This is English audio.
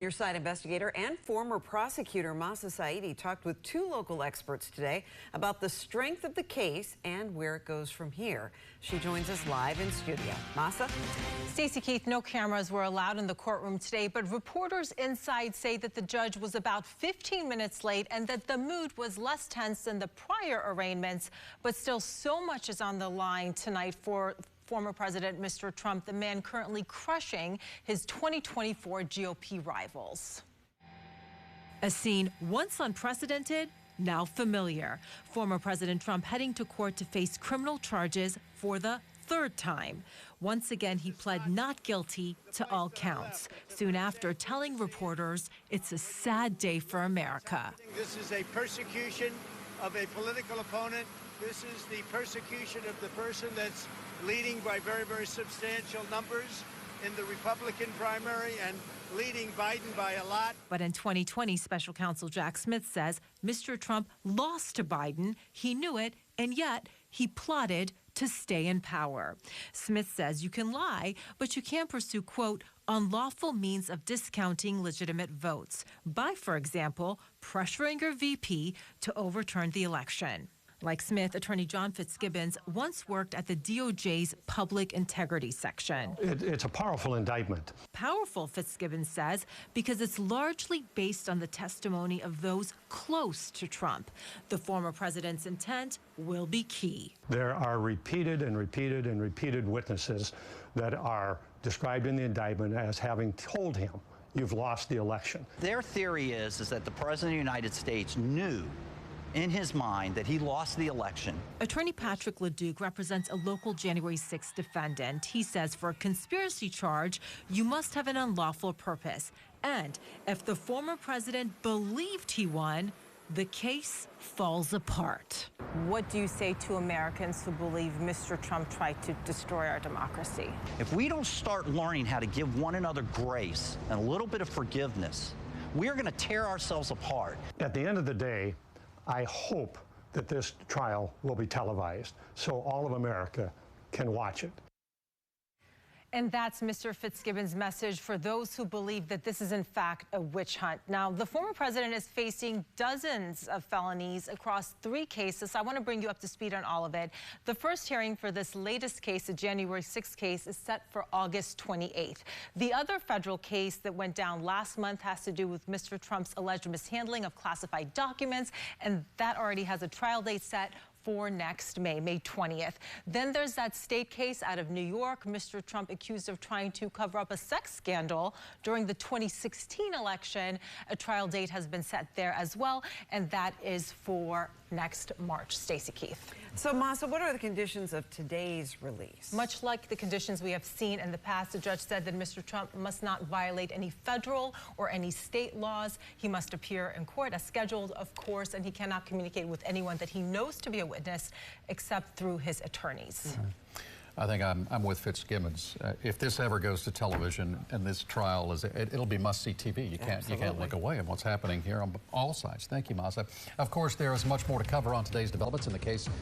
Your side investigator and former prosecutor Mahsa Saeidi talked with two local experts today about the strength of the case and where it goes from here. She joins us live in studio. Mahsa? Stacey Keith, no cameras were allowed in the courtroom today, but reporters inside say that the judge was about 15 minutes late and that the mood was less tense than the prior arraignments. But still, so much is on the line tonight for former President Mr. Trump, the man currently crushing his 2024 GOP rivals. A scene once unprecedented, now familiar. Former President Trump heading to court to face criminal charges for the third time. Once again, he pled not guilty to all counts. Soon after, telling reporters it's a sad day for America. This is a persecution of a political opponent. This is the persecution of the person that's leading by very, very substantial numbers in the Republican primary and leading Biden by a lot. But in 2020, Special Counsel Jack Smith says Mr. Trump lost to Biden. He knew it, and yet he plotted to stay in power. Smith says you can lie, but you can't pursue, quote, unlawful means of discounting legitimate votes by, for example, pressuring your VP to overturn the election. Like Smith, attorney John Fitzgibbons once worked at the DOJ's public integrity section. It's a powerful indictment. Powerful, Fitzgibbons says, because it's largely based on the testimony of those close to Trump. The former president's intent will be key. There are repeated and repeated and repeated witnesses that are described in the indictment as having told him, you've lost the election. Their theory is that the president of the United States knew in his mind that he lost the election. Attorney Patrick LeDuc represents a local January 6th defendant. He says for a conspiracy charge, you must have an unlawful purpose. And if the former president believed he won, the case falls apart. What do you say to Americans who believe Mr. Trump tried to destroy our democracy? If we don't start learning how to give one another grace and a little bit of forgiveness, we're going to tear ourselves apart. At the end of the day, I hope that this trial will be televised so all of America can watch it. And that's Mr. Fitzgibbons' message for those who believe that this is in fact a witch hunt. Now, the former president is facing dozens of felonies across 3 cases. So I want to bring you up to speed on all of it. The first hearing for this latest case, the January 6th case, is set for August 28th. The other federal case that went down last month has to do with Mr. Trump's alleged mishandling of classified documents, and that already has a trial date set for next May 20th. Then there's that state case out of New York. Mr. Trump accused of trying to cover up a sex scandal during the 2016 election. A trial date has been set there as well, and that is for next March. Stacey Keith. So, Mahsa, what are the conditions of today's release? Much like the conditions we have seen in the past, the judge said that Mr. Trump must not violate any federal or any state laws. He must appear in court as scheduled, of course, and he cannot communicate with anyone that he knows to be a witness except through his attorneys. I think I'm with Fitzgibbons. If this ever goes to television and this trial it'll be must-see TV. You can't look away at what's happening here on all sides. Thank you, Mahsa. Of course, there is much more to cover on today's developments in the case